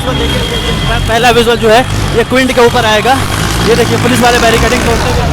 Visual देखिए, पहला visual जो है ये क्विंट के ऊपर आएगा। ये देखिए पुलिस वाले बैरिकेडिंग तोड़ते हुए।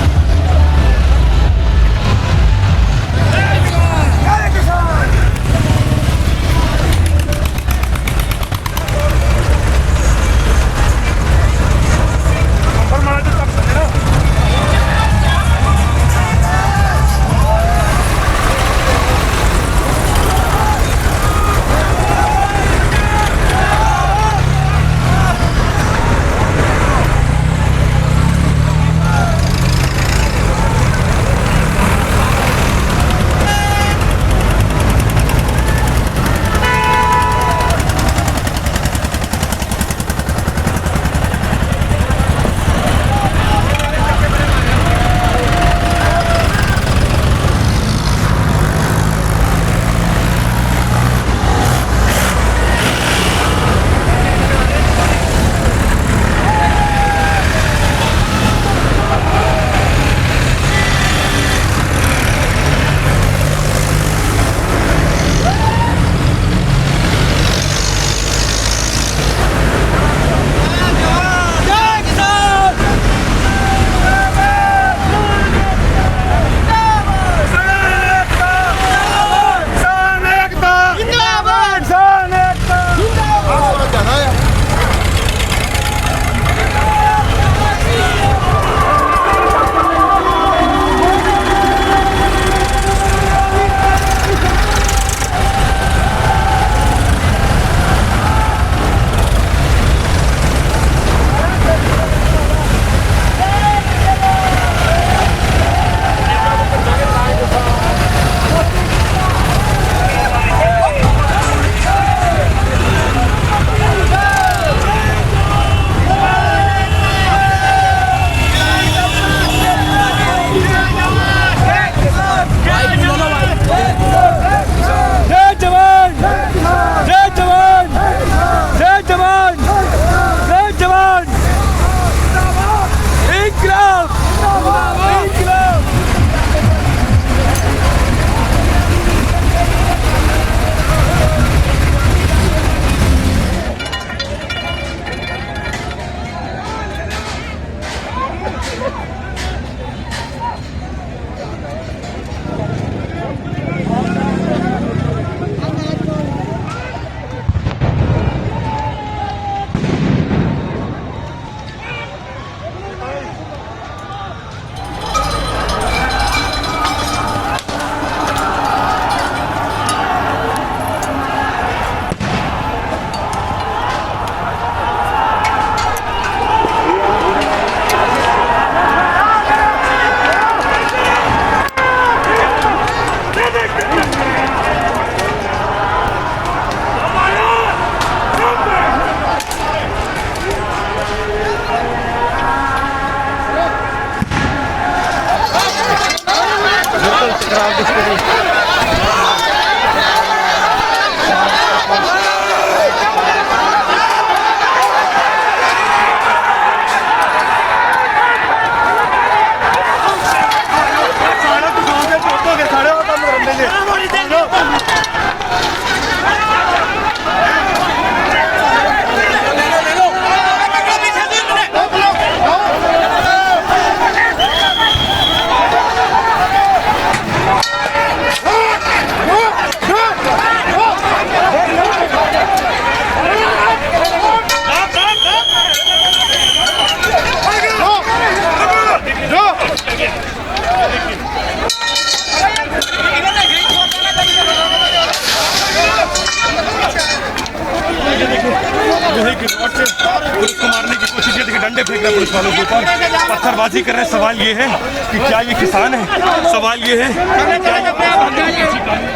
पुलिस को मारने की कोशिश, ये देखिए डंडे फेंक रहे पुलिस वालों के ऊपर, पत्थरबाजी कर रहे हैं। सवाल ये है कि क्या ये किसान है? सवाल ये है कि क्या ये किसान है?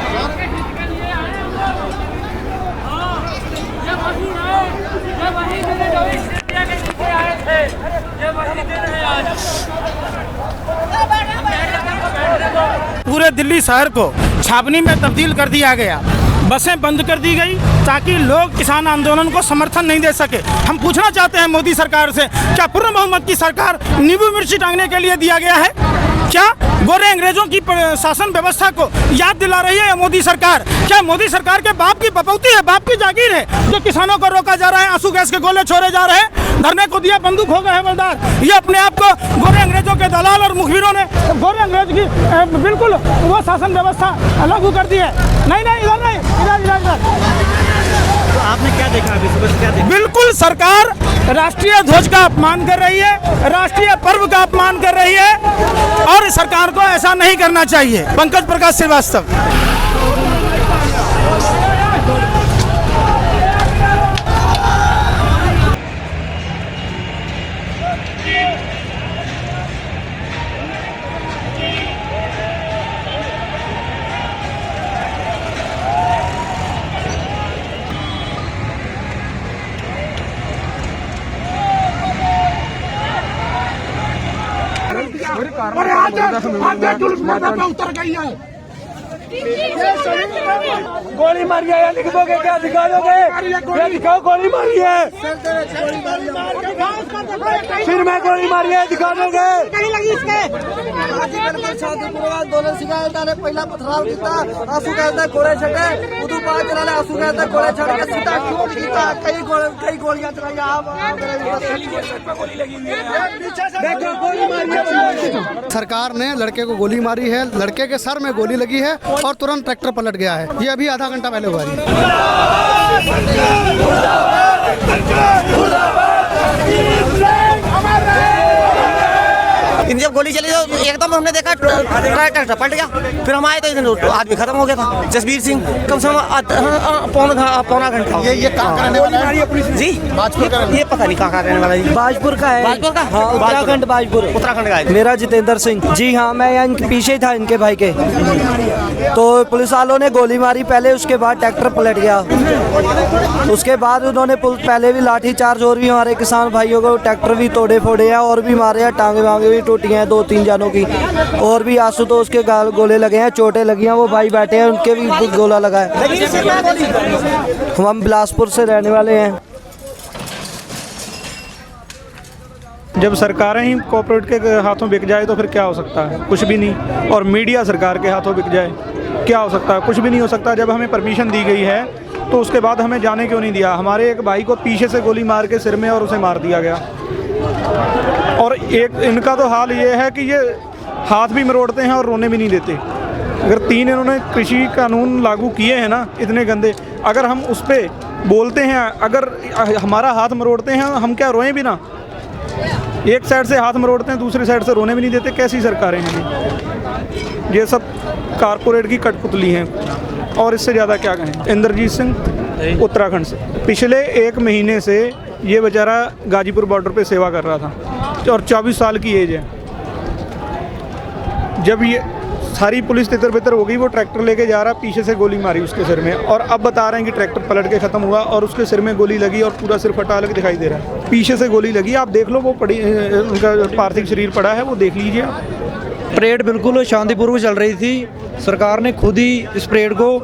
पूरे दिल्ली शहर को छावनी में तब्दील कर दिया गया, बसें बंद कर दी गई ताकि लोग किसान आंदोलन को समर्थन नहीं दे सके। हम पूछना चाहते हैं मोदी सरकार से, क्या पूर्ण बहुमत की सरकार नींबू मिर्ची टांगने के लिए दिया गया है? क्या गोरे अंग्रेजों की शासन व्यवस्था को याद दिला रही है मोदी सरकार? क्या मोदी सरकार के बाप की बपौती है, बाप की जागीर है जो किसानों को रोका जा रहा है, आंसू गैस के गोले छोड़े जा रहे हैं, धरने को दिया, बंदूक हो गए हवलदार? ये अपने आप को गोरे अंग्रेजों के दलाल और मुखबिरों ने गोरे अंग्रेज की बिल्कुल वो शासन व्यवस्था लागू कर दी है। नहीं नहीं, इधर नहीं, इधर। तो आपने क्या देखा अभी सुबह से, क्या देखा? बिल्कुल सरकार राष्ट्रीय ध्वज का अपमान कर रही है, राष्ट्रीय पर्व का अपमान कर रही है और सरकार को ऐसा नहीं करना चाहिए। पंकज प्रकाश श्रीवास्तव। उतर गई है। गोली मारी है, लिख दोगे क्या? दिखा दोगे? ये दिखाओ, गोली मारी है, सिर में गोली मारी है, दिखा दोगे? आंदोलन सिखाया पहला पथराव किया, आंसू कहते गोले छटे, उदू बाद चला आंसू कहते गोले छट के सीधा शूट किया, कई गोलियां चलाई। सरकार ने लड़के को गोली मारी है, लड़के के सर में गोली लगी है और तुरंत ट्रैक्टर पलट गया है। ये अभी आधा घंटा पहले हुआ है। इन जब गोली चली तो एकदम हमने देखा ट्रैक्टर पलट गया, फिर हम आए तो आदमी खत्म हो गया था। जसबीर सिंह कम से कम पौना घंटा। ये कहाँ करने वाला है? जी बाजपुर का, ये पता नहीं कहाँ रहने वाला है। बाजपुर का है। बाजपुर का? हाँ, उत्तराखंड बाजपुर। उत्तराखंड का है। मेरा जितेंद्र सिंह। जी हाँ, मैं यहाँ इनके पीछे ही था, इनके भाई के। तो पुलिस वालों ने गोली मारी पहले, उसके बाद ट्रैक्टर पलट गया। उसके बाद उन्होंने पहले भी लाठी चार्ज और भी हमारे किसान भाइयों को ट्रैक्टर भी तोड़े फोड़े हैं और भी मारे हैं, टांगे वांगे भी टूटी हैं 2-3 जानों की, और भी आशुतोष के गोले लगे हैं, चोटें लगी हैं। वो भाई बैठे हैं, उनके भी गोला लगा है। हम बिलासपुर से रहने वाले हैं। जब सरकारें ही कॉर्पोरेट के हाथों बिक जाए तो फिर क्या हो सकता है? कुछ भी नहीं। और मीडिया सरकार के हाथों बिक जाए, क्या हो सकता है? कुछ भी नहीं हो सकता। जब हमें परमिशन दी गई है तो उसके बाद हमें जाने क्यों नहीं दिया? हमारे एक भाई को पीछे से गोली मार के सिर में और उसे मार दिया गया। और एक इनका तो हाल ये है कि ये हाथ भी मरोड़ते हैं और रोने भी नहीं देते। अगर 3 इन्होंने कृषि कानून लागू किए हैं ना इतने गंदे, अगर हम उस पर बोलते हैं, अगर हमारा हाथ मरोड़ते हैं, हम क्या रोएं भी ना? एक साइड से हाथ मरोड़ते हैं, दूसरी साइड से रोने भी नहीं देते। कैसी सरकारें हैं ये सब? कारपोरेट की कठपुतली हैं और इससे ज़्यादा क्या कहें। इंद्रजीत सिंह, उत्तराखंड से। पिछले 1 महीने से ये बेचारा गाजीपुर बॉर्डर पे सेवा कर रहा था और 24 साल की एज है। जब ये सारी पुलिस तितर बितर हो गई, वो ट्रैक्टर लेके जा रहा, पीछे से गोली मारी उसके सिर में, और अब बता रहे हैं कि ट्रैक्टर पलट के ख़त्म हुआ और उसके सिर में गोली लगी और पूरा सिर फटा अलग दिखाई दे रहा है। पीछे से गोली लगी, आप देख लो, वो पड़ी, उनका पार्थिव शरीर पड़ा है, वो देख लीजिए आप। परेड बिल्कुल शांतिपूर्वक चल रही थी। सरकार ने खुद ही इस परेड को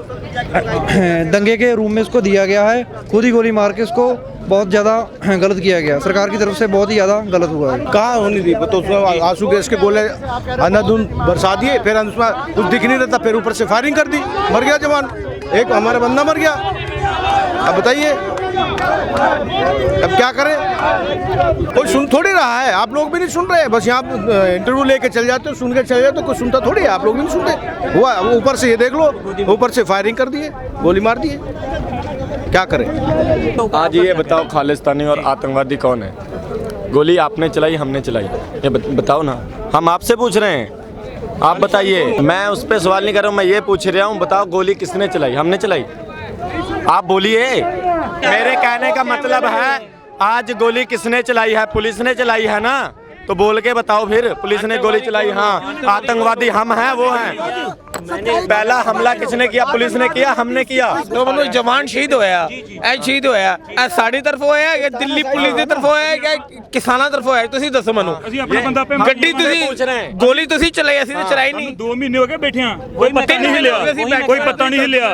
दंगे के रूप में इसको दिया गया है, खुद ही गोली मार के इसको बहुत ज़्यादा गलत किया गया। सरकार की तरफ से बहुत ही ज़्यादा गलत हुआ है। कहाँ होने दी? तो उसमें आंसू गैस के गोले अंधाधुंध बरसा दिए, फिर उसमें कुछ दिख नहीं रहता, फिर ऊपर से फायरिंग कर दी, मर गया जवान, एक हमारा बंदा मर गया। अब बताइए अब क्या करें? कोई सुन थोड़ी रहा है, आप लोग भी नहीं सुन रहे। बस यहाँ इंटरव्यू लेके चल जाते हो, सुन के चले जाते हो, कोई सुनता थोड़ी है। आप लोग भी नहीं सुनते। हुआ ऊपर से, ये देख लो, ऊपर से फायरिंग कर दिए, गोली मार दिए, क्या करें? आज ये बताओ, खालिस्तानी और आतंकवादी कौन है? गोली आपने चलाई, हमने चलाई? ये बताओ ना, हम आपसे पूछ रहे हैं, आप बताइए। मैं उस पर सवाल नहीं कर रहा हूँ, मैं ये पूछ रहा हूँ, बताओ गोली किसने चलाई? हमने चलाई? आप बोलिए। मेरे कहने का मतलब है, आज गोली किसने चलाई है? पुलिस ने चलाई है ना? तो बोल के बताओ फिर, पुलिस ने गोली चलाई। हाँ, आतंकवादी हम हैं, वो हैं। पहला हमला किसने किया? पुलिस ने किया, हमने किया। तो मतलब जवान शहीद होया, शहीद होया, साड़ी तरफ होया या दिल्ली पुलिस की तरफ होया या किसाना तरफ होया? तुसी दसो मनु। गड्डी तुसी गोली तुसी चलाई, ਅਸੀਂ ਤੇ ਚਲਾਈ नहीं। 2 महीने हो गए बैठे हैं, कोई पता नहीं हिलिया, कोई पता नहीं हिलिया।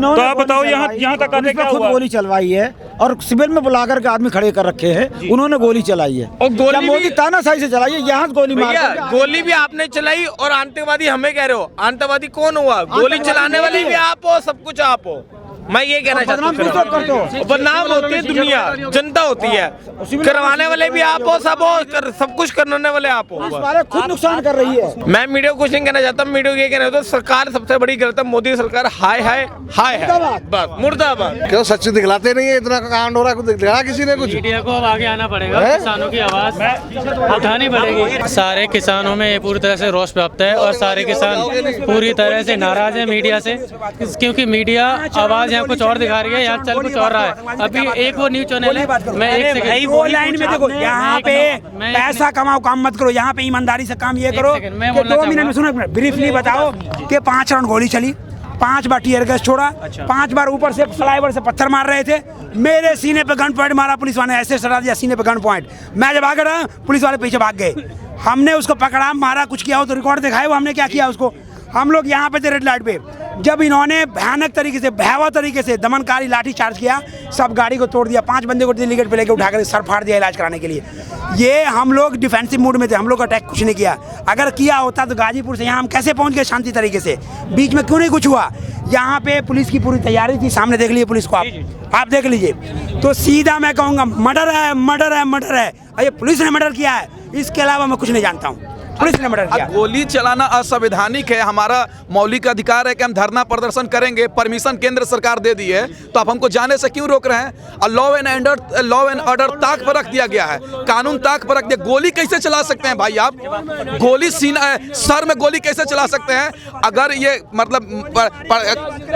तो आप बताओ, यहाँ तक आने क्या हुआ? गोली चलवाई है, और सिविल में बुला करके आदमी खड़े कर रखे हैं, उन्होंने गोली चलाई है। और गोली मोदी तानाशाही से चलाई है, यहाँ गोली मार गोली भी आपने चलाई और आतंकवादी हमें कह रहे हो। आतंकवादी कौन हुआ? गोली चलाने वाले भी आप हो, सब कुछ आप हो। मैं ये कहना चाहता हूँ, बदनाम होती है दुनिया, जनता होती है, करवाने वाले भी आप हो, सब कुछ करने वाले आप हो। खुद नुकसान कर रही है। मैं मीडिया को कुछ नहीं कहना चाहता, मीडिया को ये कहना चाहता हूँ सरकार सबसे बड़ी गलत है, मोदी सरकार हाय हाय हाय है, बस मुर्दाबाद। क्यों सच दिखलाते नहीं है? इतना कांड हो रहा है, कुछ दिखला किसी ने? कुछ मीडिया को अब आगे आना पड़ेगा, किसानों की आवाज उठानी पड़ेगी। सारे किसानों में पूरी तरह से रोष व्याप्त है और सारे किसान पूरी तरह से नाराज है मीडिया से, क्योंकि मीडिया आवाज यहाँ कुछ और दिखा रही है, यहाँ चल कुछ और रहा है। अभी एक वो न्यूज चैनल है, मैं एक सेकंड वो लाइन में देखो, यहाँ पे पैसा कमाओ, काम मत करो, यहाँ पे ईमानदारी से काम ये करो। 2 मिनट में सुनो, ब्रीफली बताओ कि 5 राउंड गोली चली, 5 बार टीयर गैस छोड़ा, 5 बार ऊपर से फ्लाईओवर से पत्थर मार रहे थे, मेरे सीने पे गन पॉइंट मारा पुलिस वाले ने, ऐसे सटा दिया सीने पे गन पॉइंट। मैं जब आगे रहा, पुलिस वाले पीछे भाग गए, हमने उसको पकड़ा, मारा, कुछ किया हो तो रिकॉर्ड दिखाए वो हमने क्या किया उसको। हम लोग यहाँ पे थे रेड लाइट पे, जब इन्होंने भयानक तरीके से, भयावह तरीके से दमनकारी लाठी चार्ज किया, सब गाड़ी को तोड़ दिया, 5 बंदे को दिल्ली गेट पे लेके उठाकर सर फाड़ दिया इलाज कराने के लिए। ये हम लोग डिफेंसिव मूड में थे, हम लोग अटैक कुछ नहीं किया। अगर किया होता तो गाजीपुर से यहाँ हम कैसे पहुँच गए शांति तरीके से? बीच में क्यों नहीं कुछ हुआ? यहाँ पे पुलिस की पूरी तैयारी थी, सामने देख लीजिए पुलिस को, आप देख लीजिए। तो सीधा मैं कहूँगा मर्डर है, मर्डर है, मर्डर है। ये पुलिस ने मर्डर किया है, इसके अलावा मैं कुछ नहीं जानता हूँ। पुलिस ने मर्डर किया। गोली चलाना असंवैधानिक है, हमारा मौलिक अधिकार है कि हम धरना प्रदर्शन करेंगे, परमिशन केंद्र सरकार दे दी है, तो आप हमको जाने से क्यों रोक रहे हैं? और लॉ एंड ऑर्डर ताक पर रख दिया गया है, कानून ताक पर रख दिया। गोली कैसे चला सकते हैं भाई आप? गोली सर में गोली कैसे चला सकते हैं? अगर ये मतलब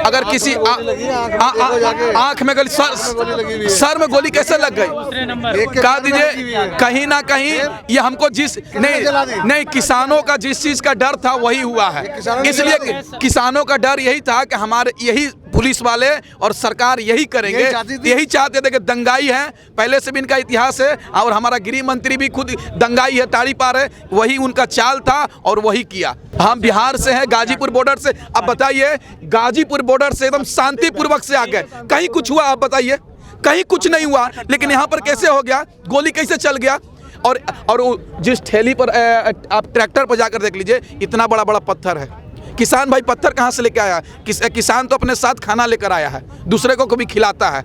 अगर किसी आंख में गोली, सर में गोली कैसे लग गई? कहा दीजिए, कहीं ना कहीं ये हमको नहीं किसानों का जिस चीज का डर था वही हुआ है। इसलिए किसानों का डर यही था कि हमारे यही पुलिस वाले और सरकार यही करेंगे, यही चाहते थे कि दंगाई है, पहले से भी इनका इतिहास है और हमारा गृह मंत्री भी खुद दंगाई है, ताड़ी पार है, वही उनका चाल था और वही किया। हम बिहार से हैं, गाजीपुर बॉर्डर से। अब बताइए, गाजीपुर बॉर्डर से एकदम शांतिपूर्वक से आ गए, कहीं कुछ हुआ? आप बताइए, कहीं कुछ नहीं हुआ, लेकिन यहाँ पर कैसे हो गया? गोली कैसे चल गया? और जिस ठेली पर आप ट्रैक्टर पर जाकर देख लीजिए, इतना बड़ा बड़ा पत्थर है। किसान भाई पत्थर कहाँ से लेके आया? किसान तो अपने साथ खाना लेकर आया है, दूसरे को कभी खिलाता है।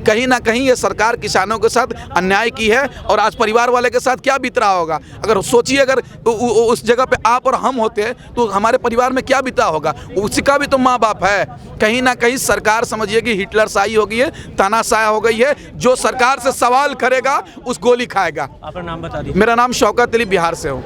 कहीं ना कहीं ये सरकार किसानों के साथ अन्याय की है और आज परिवार वाले के साथ क्या बीत रहा होगा? अगर सोचिए, अगर उस जगह पे आप और हम होते तो हमारे परिवार में क्या बीता होगा? उसका भी तो माँ बाप है। कहीं ना कहीं सरकार समझिए कि हिटलर शाही हो गई है, तानाशाह हो गई है। जो सरकार से सवाल करेगा उस गोली खाएगा। आपका नाम बता दीजिए। मेरा नाम शौकत अली, बिहार से हूँ।